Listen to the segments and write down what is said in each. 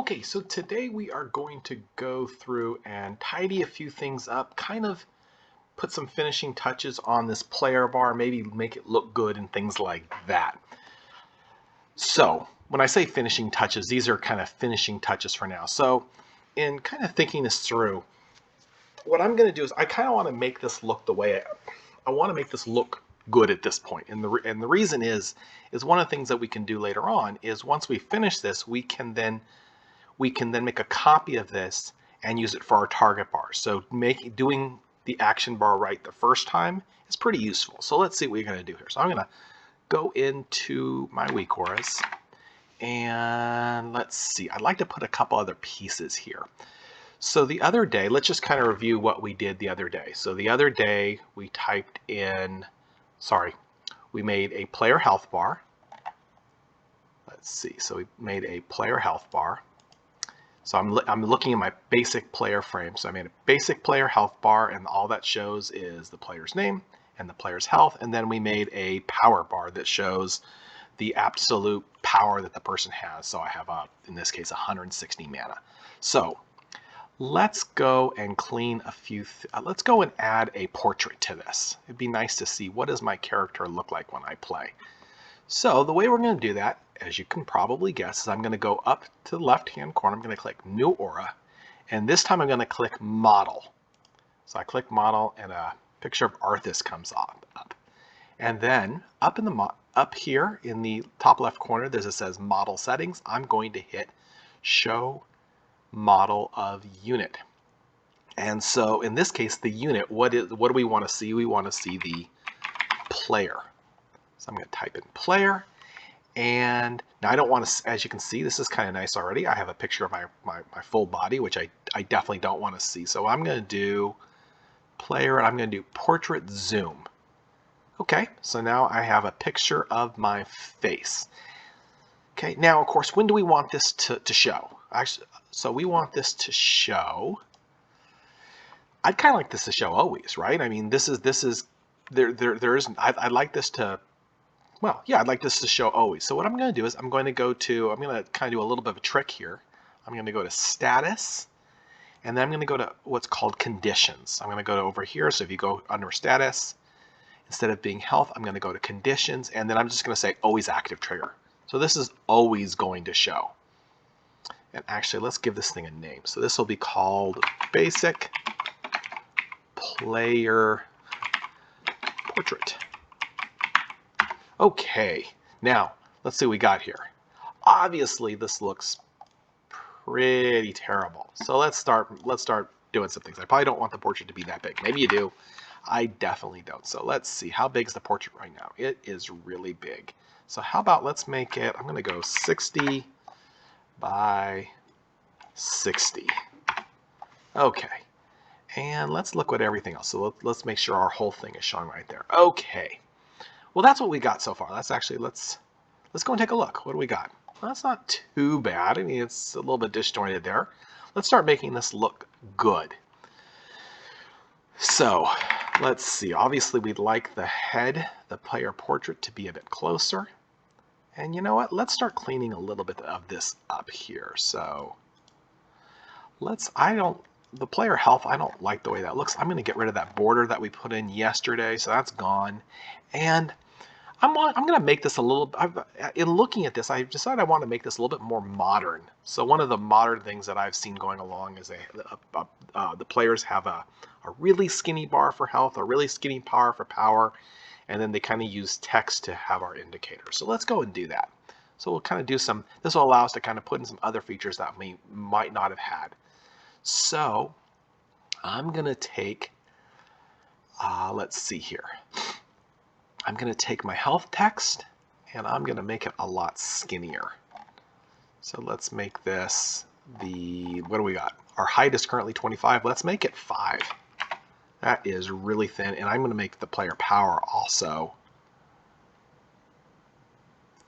Okay, so today we are going to go through and tidy a few things up, kind of put some finishing touches on this player bar, maybe make it look good and things like that. So when I say finishing touches, these are kind of finishing touches for now. So in kind of thinking this through, what I'm going to do is I kind of want to make this look the way I want to make this look good at this point. And the reason is one of the things that we can do later on is once we finish this, we can then make a copy of this and use it for our target bar. So doing the action bar right the first time is pretty useful. So let's see what we're going to do here. So I'm going to go into my Weakauras and let's see. I'd like to put a couple other pieces here. So the other day, let's just kind of review what we did the other day. So the other day we we made a player health bar. Let's see. So we made a player health bar. So I'm looking at my basic player frame. So I made a basic player health bar, and all that shows is the player's name and the player's health. And then we made a power bar that shows the absolute power that the person has. So I have, in this case, 160 mana. So let's go and clean a few. Let's go and add a portrait to this. It'd be nice to see what does my character look like when I play. So the way we're going to do that, as you can probably guess, is I'm going to go up to the left-hand corner. I'm going to click New Aura, and this time I'm going to click Model. So I click Model, and a picture of Arthas comes up. And then up here in the top left corner, it says Model Settings. I'm going to hit Show Model of Unit. And so in this case, the unit, what do we want to see? We want to see the player. So I'm going to type in player, and now I don't want to, as you can see, this is kind of nice already. I have a picture of my full body, which I definitely don't want to see. So I'm going to do player, and I'm going to do portrait zoom. Okay, so now I have a picture of my face. Okay, now of course, when do we want this to show? Actually, so we want this to show, I'd kind of like this to show always, right? I mean, there isn't, I'd like this to, well, yeah, I'd like this to show always. So what I'm going to do is I'm going to kind of do a little bit of a trick here. I'm going to go to status, and then I'm going to go to what's called conditions. I'm going to go to over here. So if you go under status, instead of being health, I'm going to go to conditions, and then I'm just going to say always active trigger. So this is always going to show. And actually, let's give this thing a name. So this will be called basic player portrait. Okay, now let's see what we got here. Obviously, this looks pretty terrible. So let's start doing some things. I probably don't want the portrait to be that big. Maybe you do. I definitely don't. So let's see. How big is the portrait right now? It is really big. So how about let's make it, I'm going to go 60 by 60. Okay. And let's look at everything else. So let's make sure our whole thing is showing right there. Okay. Well, that's what we got so far. Let's go and take a look. What do we got? Well, that's not too bad. I mean, it's a little bit disjointed there. Let's start making this look good. So let's see. Obviously, we'd like the head, the player portrait, to be a bit closer. And you know what? Let's start cleaning a little bit of this up here. So the player health, I don't like the way that looks. I'm going to get rid of that border that we put in yesterday. So that's gone. And I'm going to make this a little, in looking at this, I decided I want to make this a little bit more modern. So one of the modern things that I've seen going along is the players have a really skinny bar for health, a really skinny bar for power, and then they kind of use text to have our indicators. So let's go and do that. So we'll kind of do this will allow us to kind of put in some other features that we might not have had. So I'm going to take, let's see here. I'm going to take my health text and I'm going to make it a lot skinnier. So let's make this what do we got? Our height is currently 25. Let's make it 5. That is really thin. And I'm going to make the player power also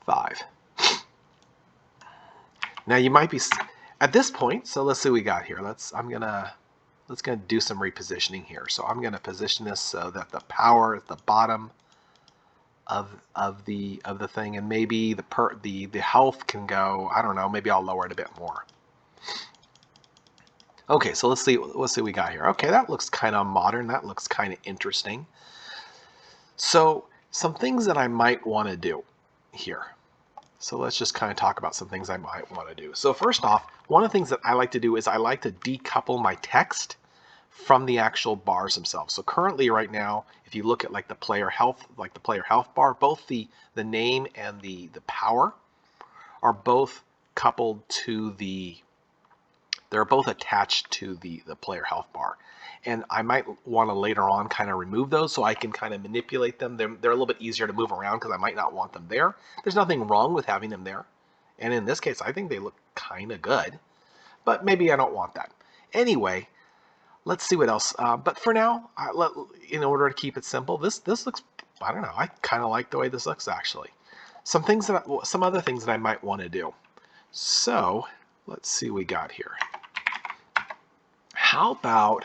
5. Now you might be at this point. So let's see what we got here. Let's do some repositioning here. So I'm going to position this so that the power is the bottom of the thing, and maybe the health can go, I don't know, maybe I'll lower it a bit more. Okay, so let's see what we got here. Okay, that looks kind of modern. That looks kind of interesting. So some things that I might want to do here. So let's just kind of talk about some things I might want to do. So first off, one of the things that I like to do is I like to decouple my text from the actual bars themselves. So currently right now, if you look at like the player health bar, both the name and the power are both coupled to they're both attached to the player health bar. And I might want to later on kind of remove those so I can kind of manipulate them. They're a little bit easier to move around because I might not want them there. There's nothing wrong with having them there. And in this case, I think they look kind of good. But maybe I don't want that. Anyway, let's see what else. But for now, in order to keep it simple, this looks, I don't know, I kind of like the way this looks actually. Some other things that I might want to do. So let's see what we got here. How about,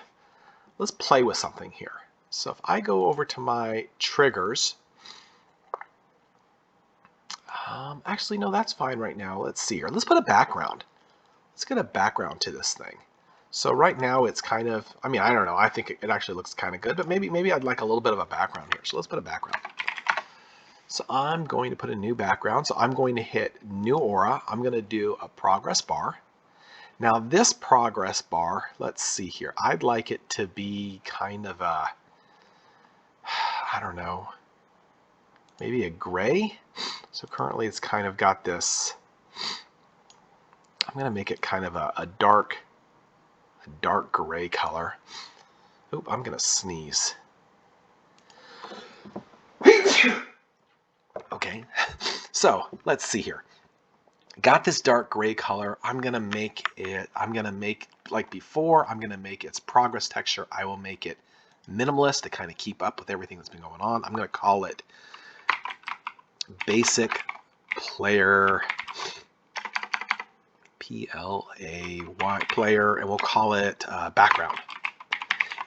let's play with something here. So if I go over to my triggers, actually, no, that's fine right now. Let's see here. Let's put a background. Let's get a background to this thing. So right now it's kind of, I mean, I don't know. I think it actually looks kind of good, but maybe I'd like a little bit of a background here. So let's put a background. So I'm going to put a new background. So I'm going to hit New Aura. I'm going to do a progress bar. Now this progress bar, let's see here. I'd like it to be kind of a, I don't know, maybe a gray. So currently it's kind of got this, I'm going to make it kind of a dark gray color. Oop, I'm going to sneeze. Okay, so let's see here. Got this dark gray color. I'm going to make like before, I'm going to make its progress texture. I will make it minimalist to kind of keep up with everything that's been going on. I'm going to call it basic player, P-L-A-Y, player, and we'll call it background.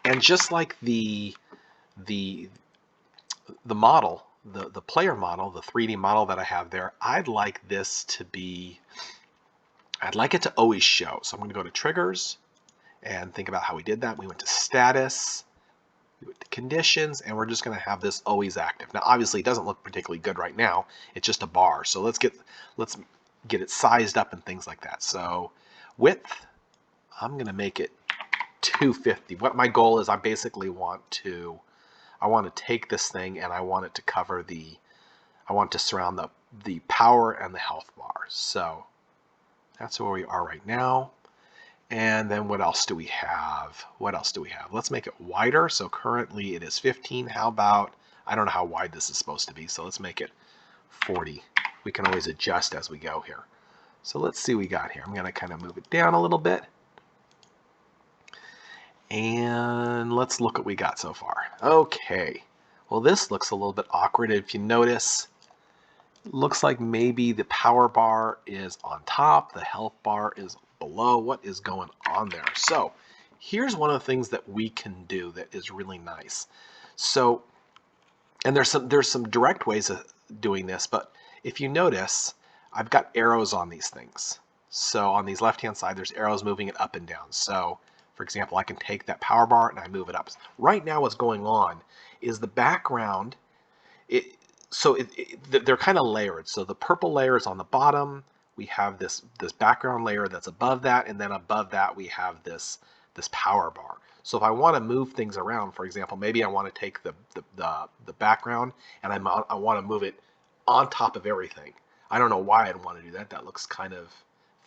And just like the model, the player model, the 3D model that I have there, I'd like this to be, I'd like it to always show. So I'm going to go to triggers and think about how we did that. We went to status, we went to conditions, and we're just going to have this always active. Now, obviously, it doesn't look particularly good right now. It's just a bar. So let's get it sized up and things like that. So width, I'm going to make it 250. What my goal is, I basically want to take this thing and I want it to cover I want to surround the power and the health bar. So that's where we are right now. And then what else do we have? Let's make it wider. So currently it is 15. How about, I don't know how wide this is supposed to be, so let's make it 40. We can always adjust as we go here. So let's see what we got here. I'm going to kind of move it down a little bit. And let's look what we got so far. Okay, well this looks a little bit awkward. If you notice, it looks like maybe the power bar is on top, the health bar is below. What is going on there? So here's one of the things that we can do that is really nice. So, and there's some direct ways of doing this, but if you notice, I've got arrows on these things. So on these left-hand side, there's arrows moving it up and down. So for example, I can take that power bar and I move it up. Right now what's going on is the background, they're kind of layered. So the purple layer is on the bottom. We have this background layer that's above that, and then above that we have this power bar. So if I want to move things around, for example, maybe I want to take the background and I want to move it on top of everything. I don't know why I'd want to do that. That looks kind of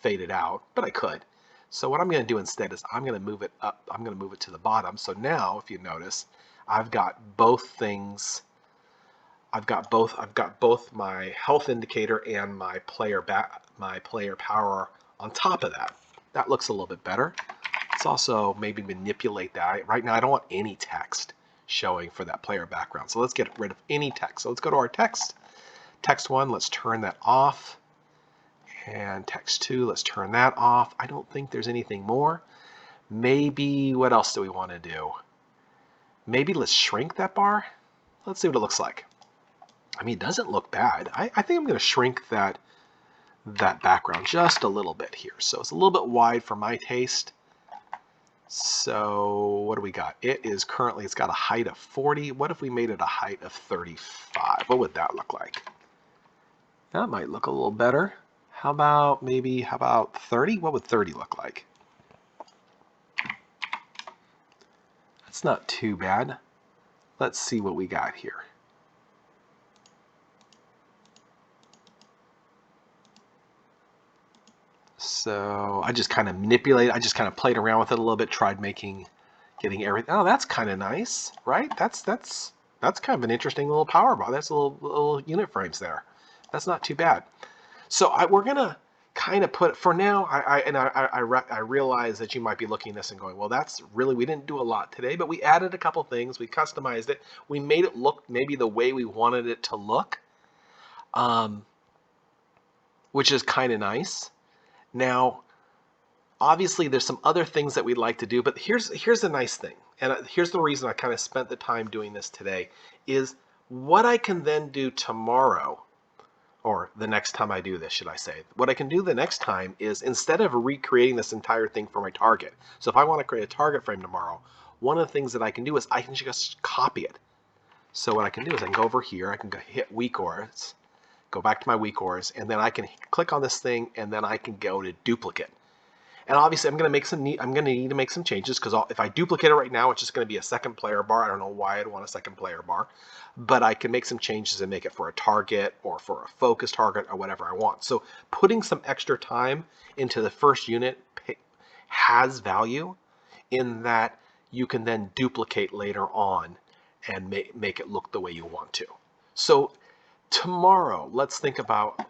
faded out, but I could. So what I'm going to do instead is I'm going to move it up. I'm going to move it to the bottom. So now, if you notice, I've got both things. I've got both my health indicator and my player power on top of that. That looks a little bit better. Let's also maybe manipulate that. Right now, I don't want any text showing for that player background. So let's get rid of any text. So let's go to our text. Text 1, let's turn that off. And text 2, let's turn that off. I don't think there's anything more. Maybe, what else do we want to do? Maybe let's shrink that bar. Let's see what it looks like. I mean, it doesn't look bad. I think I'm going to shrink that that background just a little bit here. So it's a little bit wide for my taste. So what do we got? It's got a height of 40. What if we made it a height of 35? What would that look like? That might look a little better. How about 30? What would 30 look like? That's not too bad. Let's see what we got here. So I just kind of played around with it a little bit, tried getting everything. Oh, that's kind of nice, right? That's kind of an interesting little power bar. That's little unit frames there. That's not too bad. So we're gonna kind of put, for now, I realize that you might be looking at this and going, well, we didn't do a lot today, but we added a couple things, we customized it, we made it look maybe the way we wanted it to look, which is kind of nice. Now, obviously, there's some other things that we'd like to do, but here's the nice thing, and here's the reason I kind of spent the time doing this today, is what I can then do tomorrow, or the next time I do this, should I say. What I can do the next time is, instead of recreating this entire thing for my target, so if I want to create a target frame tomorrow, one of the things that I can do is I can just copy it. So what I can do is I can go over here, I can hit Weakauras, go back to my Weakauras, and then I can click on this thing, and then I can go to duplicate. And obviously, I'm going to need to make some changes, because if I duplicate it right now, it's just going to be a second player bar. I don't know why I'd want a second player bar, but I can make some changes and make it for a target or for a focus target or whatever I want. So putting some extra time into the first unit has value, in that you can then duplicate later on and make it look the way you want to. So tomorrow, let's think about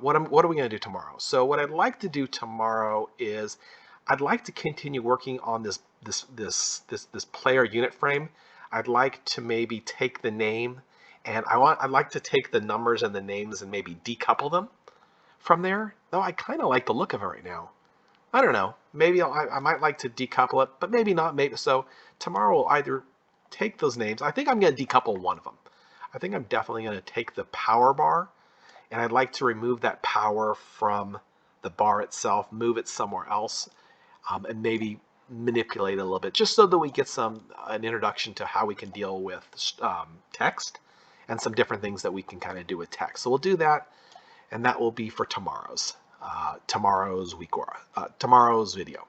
what are we going to do tomorrow. So what I'd like to do tomorrow is I'd like to continue working on this player unit frame. I'd like to maybe take the name, and I'd like to take the numbers and the names and maybe decouple them from there. Though I kind of like the look of it right now. I don't know. Maybe I might like to decouple it, but maybe not. Maybe so. Tomorrow we'll either take those names. I think I'm going to decouple one of them. I think I'm definitely going to take the power bar, and I'd like to remove that power from the bar itself, move it somewhere else, and maybe manipulate it a little bit, just so that we get an introduction to how we can deal with text and some different things that we can kind of do with text. So we'll do that, and that will be for tomorrow's Weakauras, tomorrow's video.